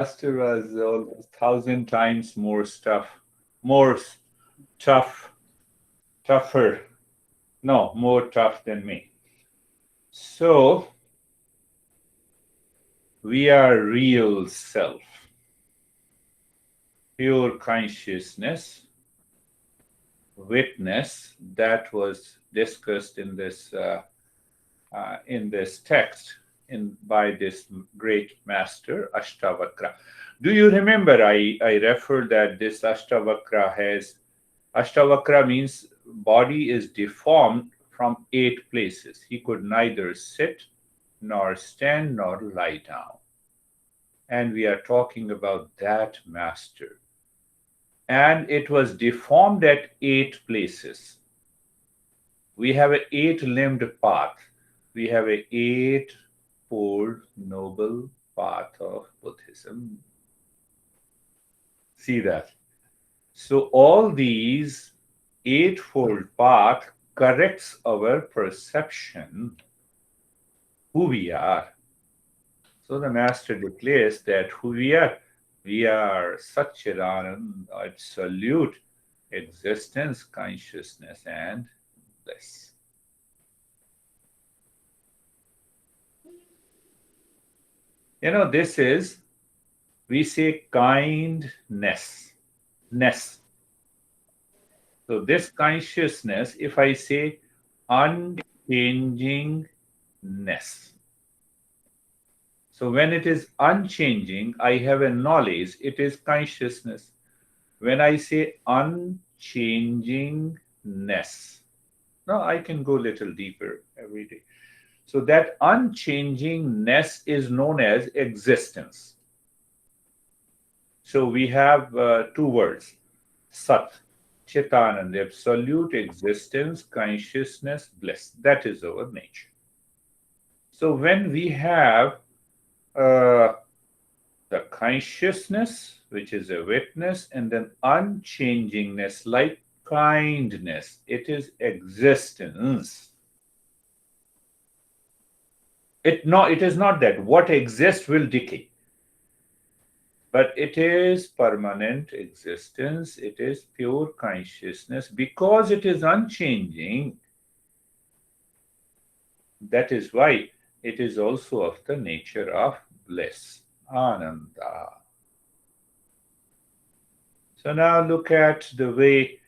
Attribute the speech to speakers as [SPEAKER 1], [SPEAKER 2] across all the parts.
[SPEAKER 1] Master was almost 1,000 times more tough, tougher. No, more tough than me. So we are real self, pure consciousness, witness that was discussed in this text by this great master Astavakra. Do you remember I referred that this Astavakra means body is deformed from 8 places. He could neither sit nor stand nor lie down. And we are talking about that master. And it was deformed at 8 places. We have an 8 limbed path. We have an eightfold noble path of Buddhism. See that? So all these eightfold path corrects our perception who we are. So the master declares that who we are Satchidanand, absolute existence, consciousness, and bliss. This is, we say kindness. Ness. So this consciousness, if I say unchangingness. So when it is unchanging, I have a knowledge, it is consciousness. When I say unchangingness, now I can go a little deeper every day. So that unchangingness is known as existence. So we have 2 words, Sat, Chitanand, absolute existence, consciousness, bliss. That is our nature. So when we have the consciousness, which is a witness, and then unchangingness, like kindness, it is existence. It is not that what exists will decay, but it is permanent existence. It is pure consciousness. Because it is unchanging, that is why it is also of the nature of bliss, ananda. So now look at the way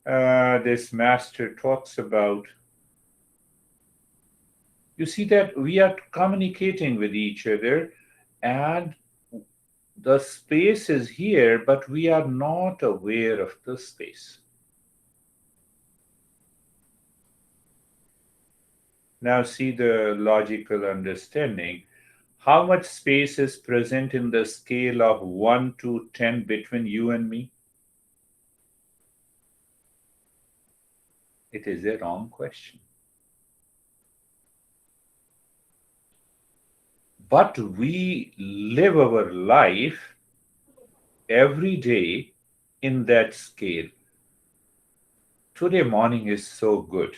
[SPEAKER 1] this master talks about. You see that we are communicating with each other, and the space is here, but we are not aware of the space. Now see the logical understanding. How much space is present in the scale of 1 to 10 between you and me? It is a wrong question. But we live our life every day in that scale. Today morning is so good.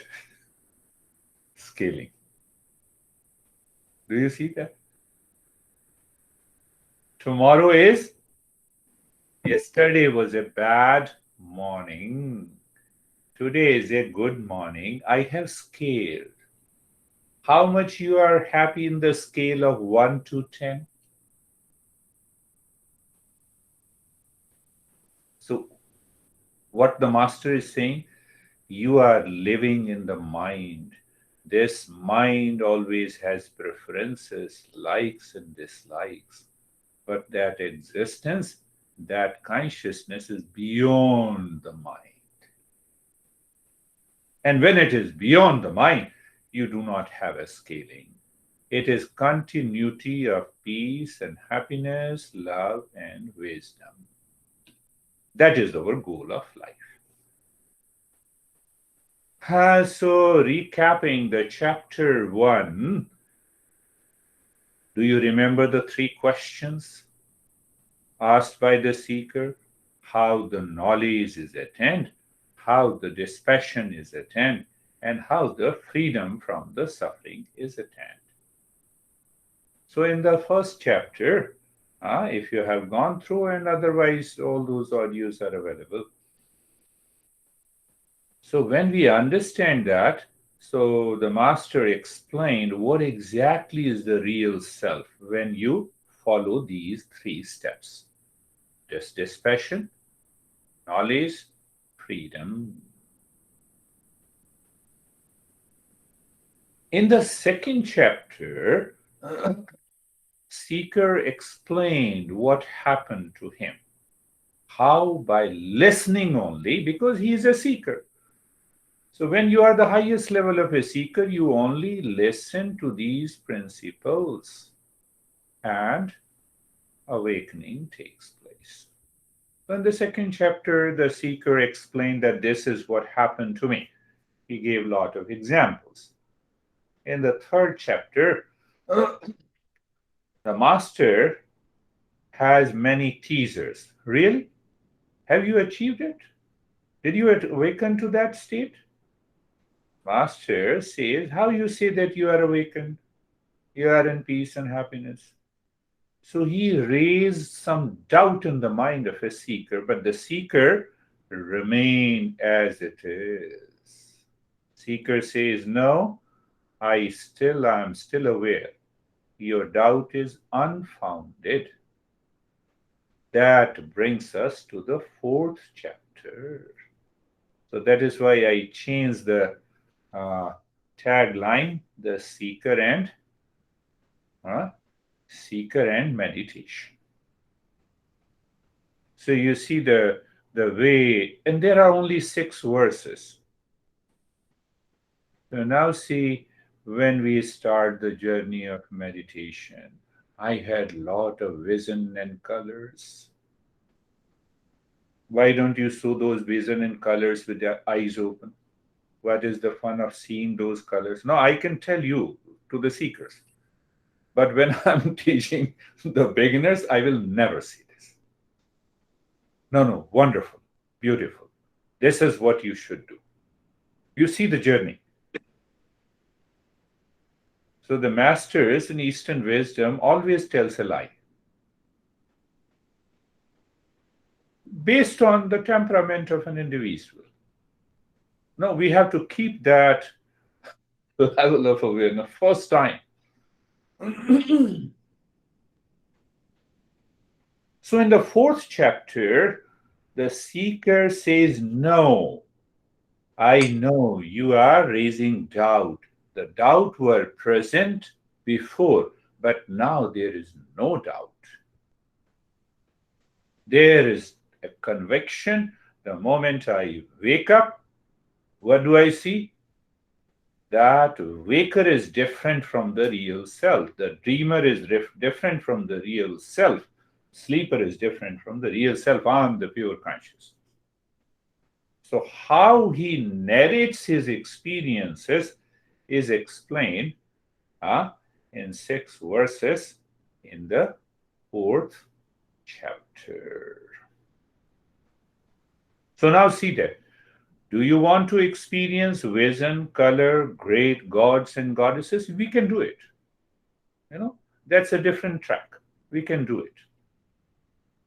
[SPEAKER 1] Scaling. Do you see that? Tomorrow is, yesterday was a bad morning. Today is a good morning. I have scaled. How much you are happy in the scale of 1 to 10? So what the master is saying, you are living in the mind. This mind always has preferences, likes and dislikes. But that existence, that consciousness is beyond the mind. And when it is beyond the mind, you do not have a scaling. It is continuity of peace and happiness, love and wisdom. That is our goal of life. So, recapping the chapter 1, do you remember the 3 questions asked by the seeker? How the knowledge is attained, how the dispassion is attained, and how the freedom from the suffering is attained. So in the first chapter, if you have gone through, and otherwise, all those audios are available. So, when we understand that, so the master explained what exactly is the real self when you follow these three steps: just dispassion, knowledge, freedom. In the second chapter, Seeker explained what happened to him. How? By listening only, because he is a seeker. So, when you are the highest level of a seeker, you only listen to these principles and awakening takes place. So in the second chapter, the seeker explained that this is what happened to me. He gave a lot of examples. In the third chapter, the master has many teasers. Really? Have you achieved it? Did you awaken to that state? Master says, how you say that you are awakened? You are in peace and happiness. So he raised some doubt in the mind of a seeker, but the seeker remained as it is. Seeker says, no, am still aware. Your doubt is unfounded. That brings us to the fourth chapter. So that is why I changed the uh, tagline, the uh, seeker and meditation. So you see the way, and there are only 6 verses. So now see, when we start the journey of meditation, I had lot of vision and colors. Why don't you show those vision and colors with your eyes open? What is the fun of seeing those colors? No, I can tell you to the seekers. But when I'm teaching the beginners, I will never see this. No, no, wonderful, beautiful. This is what you should do. You see the journey. So the masters in Eastern wisdom always tells a lie based on the temperament of an individual. No, we have to keep that level of awareness. First time. So in the fourth chapter, the seeker says, no, I know you are raising doubt. The doubt were present before, but now there is no doubt. There is a conviction. The moment I wake up, what do I see? That waker is different from the real self. The dreamer is different from the real self. Sleeper is different from the real self. I'm the pure conscious. So, how he narrates his experiences is explained in 6 verses in the fourth chapter. So, now see that. Do you want to experience vision, color, great gods and goddesses? We can do it. That's a different track. We can do it.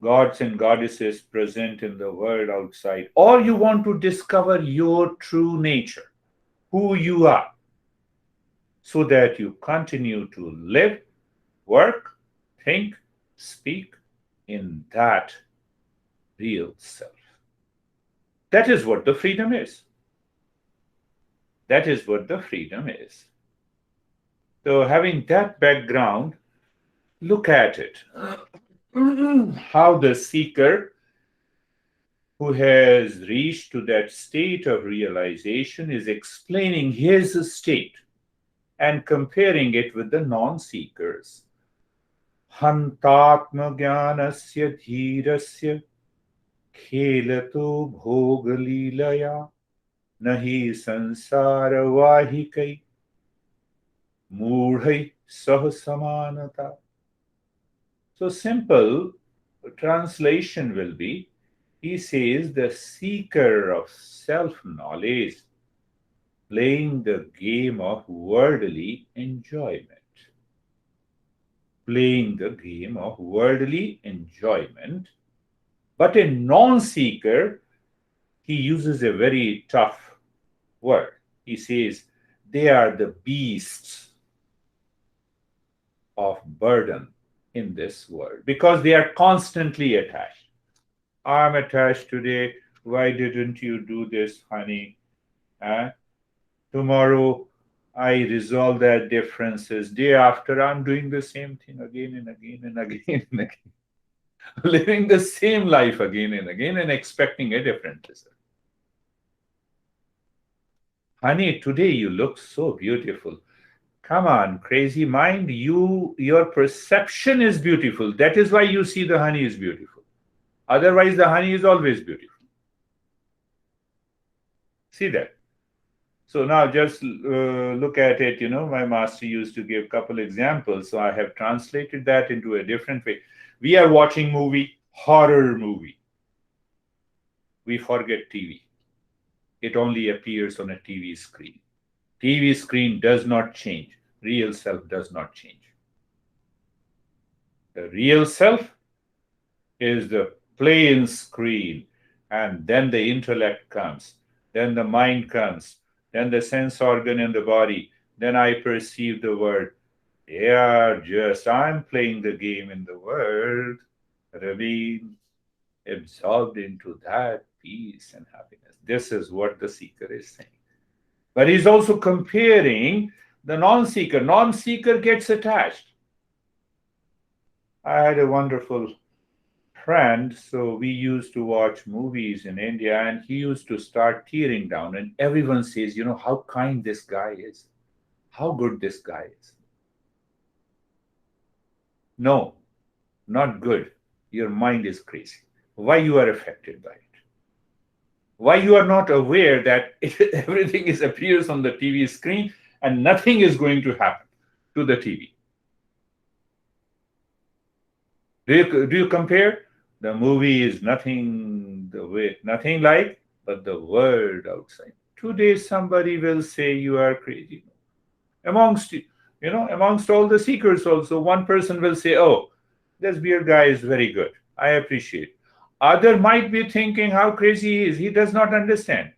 [SPEAKER 1] Gods and goddesses present in the world outside. Or you want to discover your true nature, who you are, so that you continue to live, work, think, speak in that real self. That is what the freedom is. That is what the freedom is. So, having that background, look at it. How the seeker who has reached to that state of realization is explaining his state and comparing it with the non-seekers. Hantatma jnanasya dhirasya khelato bhogalilaya nahi sansara vahikai mudhai sahasamanata. So simple translation will be, he says, the seeker of self-knowledge playing the game of worldly enjoyment. playing the game of worldly enjoyment. But a non seeker, he uses a very tough word. He says they are the beasts of burden in this world because they are constantly attached. I'm attached today. Why didn't you do this, honey? Huh? Tomorrow I resolve that differences. Day after, I'm doing the same thing again and again and again and again. Living the same life again and again and expecting a different result. Honey, today you look so beautiful. Come on, crazy mind. Your perception is beautiful. That is why you see the honey is beautiful. Otherwise, the honey is always beautiful. See that? So now just look at it. My master used to give a couple examples. So I have translated that into a different way. We are watching movie, horror movie. We forget TV. It only appears on a TV screen. TV screen does not change. Real self does not change. The real self is the plain screen, and then the intellect comes, then the mind comes, then the sense organ in the body, then I perceive the world. I'm playing the game in the world, Ravi, absorbed into that peace and happiness. This is what the seeker is saying. But he's also comparing the non-seeker. Non-seeker gets attached. I had a wonderful friend, so we used to watch movies in India, and he used to start tearing down, and everyone says, how kind this guy is, how good this guy is. No, not good. Your mind is crazy. Why you are affected by it? Why you are not aware that everything appears on the TV screen and nothing is going to happen to the TV? Do you compare? The movie is nothing like, but the world outside. Today, somebody will say you are crazy. Amongst all the seekers, also one person will say, "Oh, this beer guy is very good. I appreciate." Other might be thinking how crazy he is. He does not understand.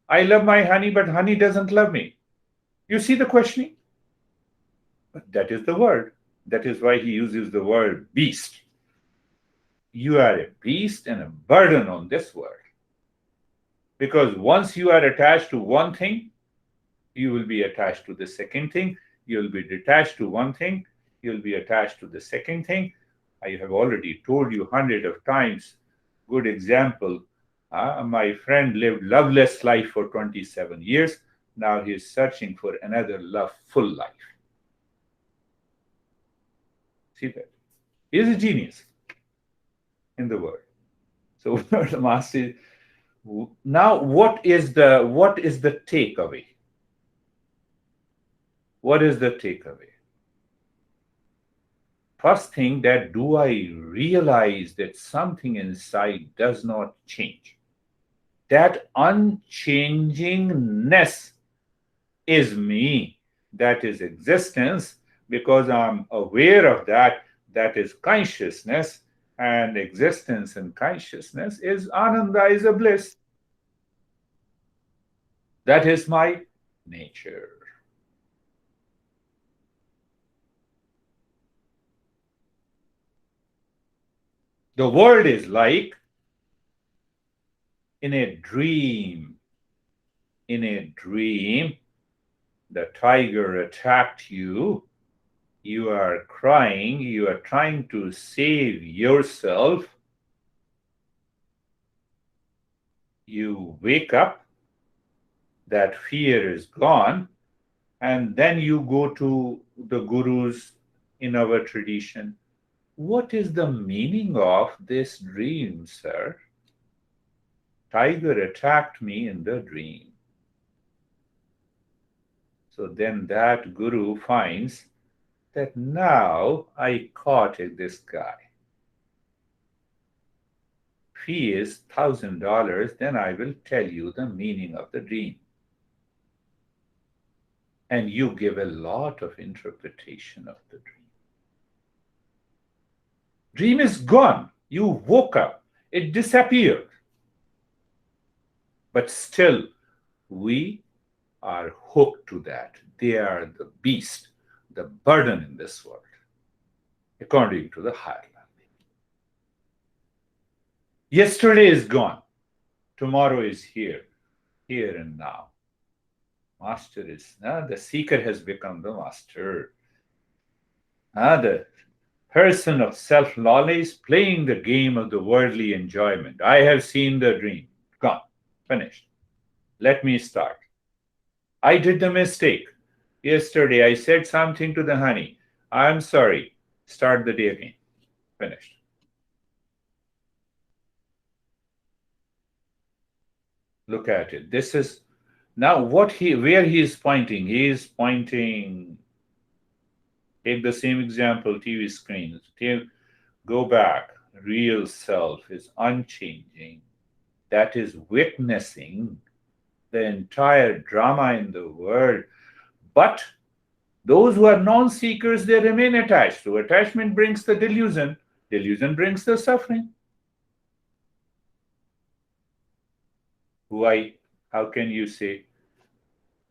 [SPEAKER 1] I love my honey, but honey doesn't love me. You see the questioning? But that is the word. That is why he uses the word beast. You are a beast and a burden on this world. Because once you are attached to one thing, you will be attached to the second thing. You will be detached to one thing. You will be attached to the second thing. I have already told you hundreds of times. Good example. My friend lived loveless life for 27 years. Now he is searching for another loveful life. See that? He is a genius in the world. So the master. Now, what is the takeaway? What is the takeaway? First thing, that do I realize that something inside does not change? That unchangingness is me. That is existence. Because I'm aware of that, that is consciousness. And existence and consciousness is ananda, is a bliss. That is my nature. The world is like in a dream. In a dream, the tiger attacked you. You are crying. You are trying to save yourself. You wake up. That fear is gone. And then you go to the gurus in our tradition. What is the meaning of this dream, sir? Tiger attacked me in the dream. So then that guru finds that now I caught this guy. Fee is $1,000, then I will tell you the meaning of the dream. And you give a lot of interpretation of the dream. Dream is gone. You woke up. It disappeared. But still, we are hooked to that. They are the beast, the burden in this world, according to the hierarchy. Yesterday is gone. Tomorrow is here, here and now. Master is, the seeker has become the master. The person of self knowledge playing the game of the worldly enjoyment. I have seen the dream. Gone. Finished. Let me start. I did the mistake. Yesterday I said something to the honey. I'm sorry. Start the day again. Finished. Look at it. This is now where he is pointing. He is pointing. Take the same example, TV screens. Go back. Real self is unchanging. That is witnessing the entire drama in the world. But those who are non seekers, they remain attached. So attachment brings the delusion, delusion brings the suffering. Why? How can you say?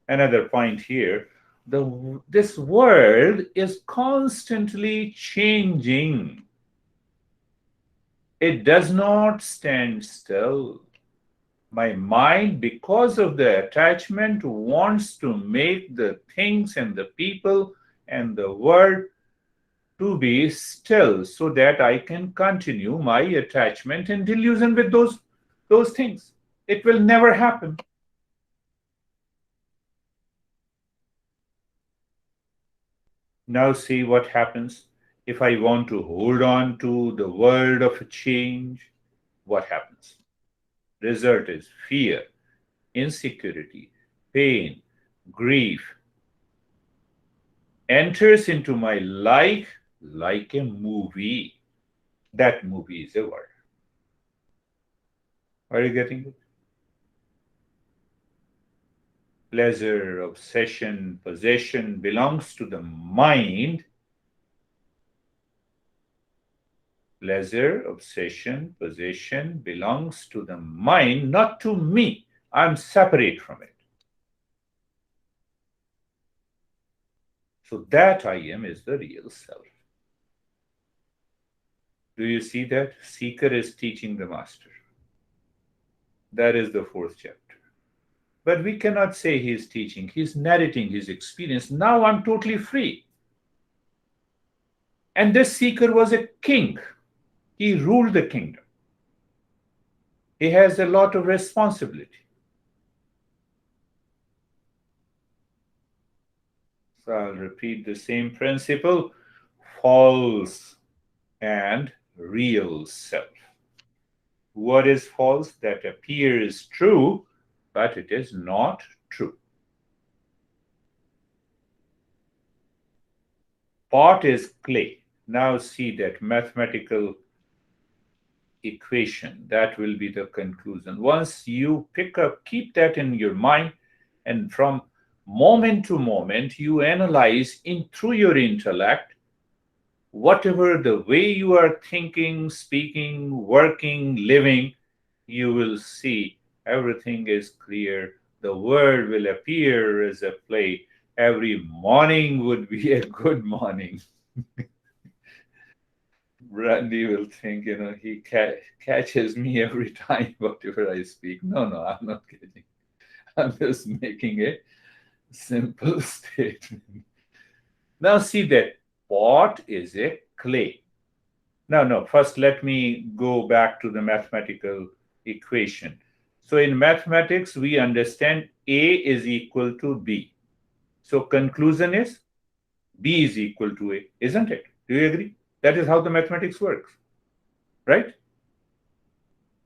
[SPEAKER 1] Another point here, this world is constantly changing. It does not stand still. My mind, because of the attachment, wants to make the things and the people and the world to be still so that I can continue my attachment and delusion with those things. It will never happen. Now see what happens if I want to hold on to the world of change. What happens? Result is fear, insecurity, pain, grief enters into my life like a movie. That movie is a world. Are you getting it? Pleasure, obsession, possession belongs to the mind. Pleasure, obsession, possession belongs to the mind, not to me. I'm separate from it. So that I am is the real self. Do you see that? Seeker is teaching the master. That is the fourth chapter. But we cannot say he is teaching, he's narrating his experience. Now I'm totally free. And this seeker was a king. He ruled the kingdom. He has a lot of responsibility. So I'll repeat the same principle: false and real self. What is false? That appears true, but it is not true. Pot is clay. Now see that mathematical equation. That will be the conclusion. Once you pick up, keep that in your mind, and from moment to moment, you analyze in through your intellect whatever the way you are thinking, speaking, working, living, you will see everything is clear. The world will appear as a play. Every morning would be a good morning. Randy will think, he catches me every time, whatever I speak. No, no, I'm not catching. I'm just making a simple statement. Now, see that pot is a clay. No, first let me go back to the mathematical equation. So, in mathematics, we understand A is equal to B. So, conclusion is B is equal to A, isn't it? Do you agree? That is how the mathematics works, right?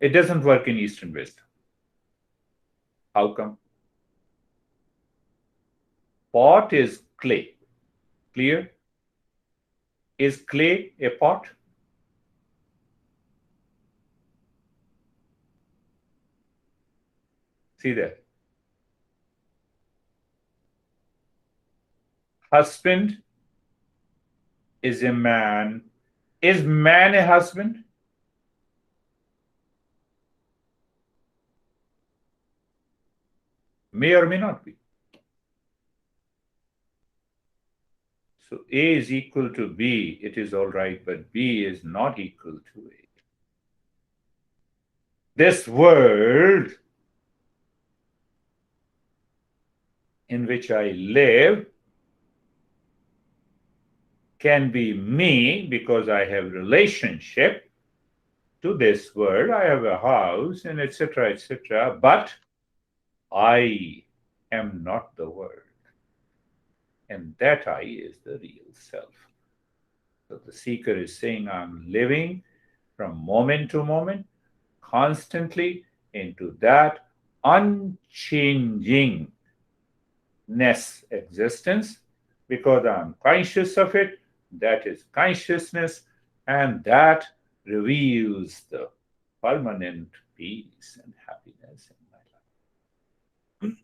[SPEAKER 1] It doesn't work in Eastern wisdom. How come? Pot is clay. Clear? Is clay a pot? See there. Husband is a man Is man a husband? May or may not be. So A is equal to B, it is all right, but B is not equal to A. This world in which I live can be me because I have relationship to this world. I have a house and etc. But I am not the world. And that I is the real self. So the seeker is saying, I'm living from moment to moment, constantly into that unchangingness existence because I'm conscious of it. That is consciousness, and that reveals the permanent peace and happiness in my life.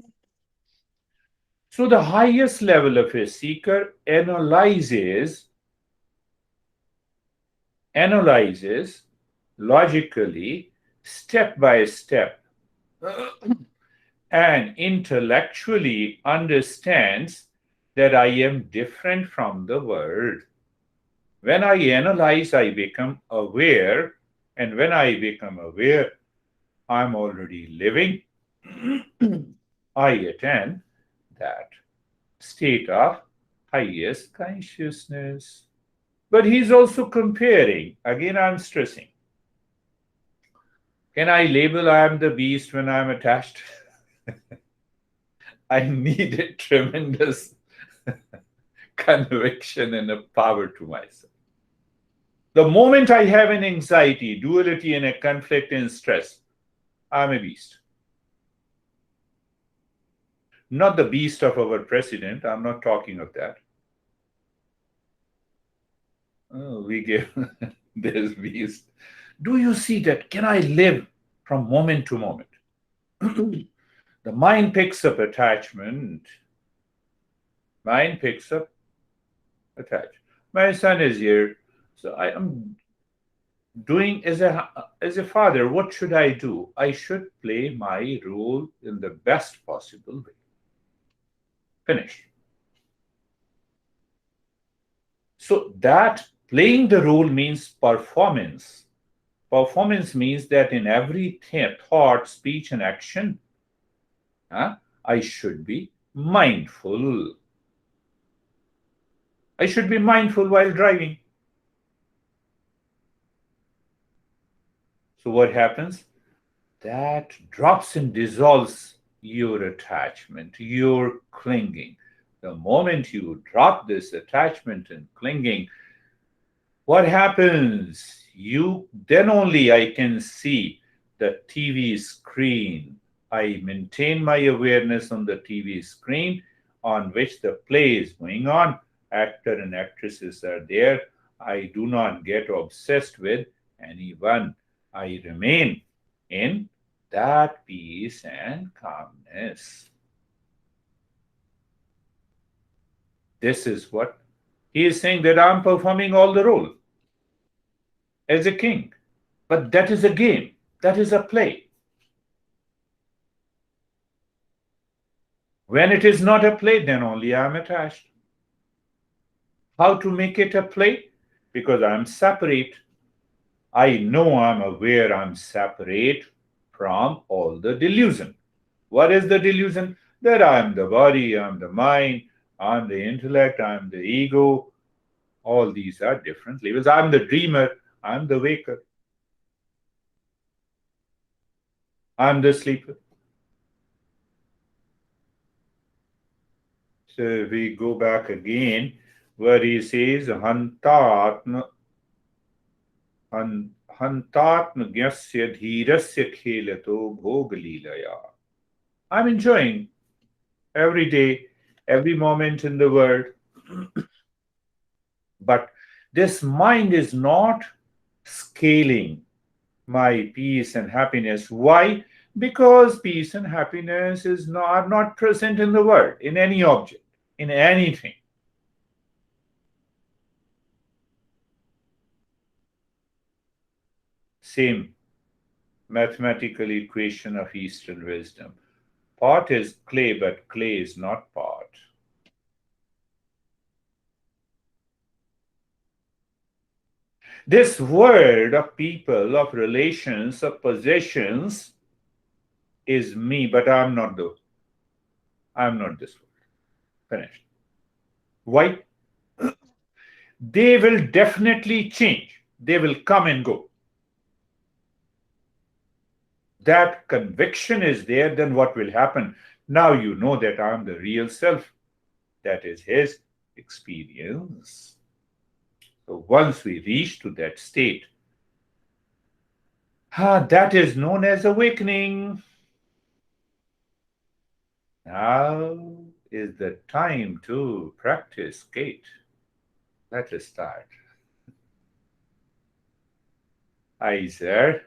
[SPEAKER 1] So the highest level of a seeker analyzes logically, step by step, and intellectually understands that I am different from the world. When I analyze, I become aware, and when I become aware, I'm already living. I attain that state of highest consciousness. But he's also comparing. Again, I'm stressing. Can I label I am the beast when I'm attached? I need a tremendous conviction and a power to myself. The moment I have an anxiety, duality, and a conflict and stress, I'm a beast. Not the beast of our president. I'm not talking of that. Oh, we give this beast. Do you see that? Can I live from moment to moment? The mind picks up attachment. Mind picks up attachment. My son is here, so I am doing as a father. What should I do? I should play my role in the best possible way. Finish. So that playing the role means performance. Performance means that in every thought, speech, and action, I should be mindful. I should be mindful while driving. So what happens? That drops and dissolves your attachment, your clinging. The moment you drop this attachment and clinging, what happens? You then only I can see the TV screen. I maintain my awareness on the TV screen on which the play is going on. Actor and actresses are there. I do not get obsessed with anyone. I remain in that peace and calmness. This is what he is saying, that I'm performing all the role as a king. But that is a game, that is a play. When it is not a play, then only I am attached. How to make it a play? Because I'm separate. I know, I'm aware I'm separate from all the delusion. What is the delusion? That I'm the body, I'm the mind, I'm the intellect, I'm the ego. All these are different levels. I'm the dreamer, I'm the waker, I'm the sleeper. So if we go back again, where he says, Hantatma Hantatmgyasya dhirasya khelato bhogalilaya. I'm enjoying every day, every moment in the world. But this mind is not scaling my peace and happiness. Why? Because peace and happiness are not present in the world, in any object, in anything. Same mathematical equation of Eastern wisdom. Pot is clay, but clay is not pot. This world of people, of relations, of possessions is me, but I'm not this world. Finished. Why? They will definitely change. They will come and go. That conviction is there, then what will happen? Now you know that I am the real self. That is his experience. So once we reach to that state, that is known as awakening. Now is the time to practice, Kate. Let us start. Hi, sir.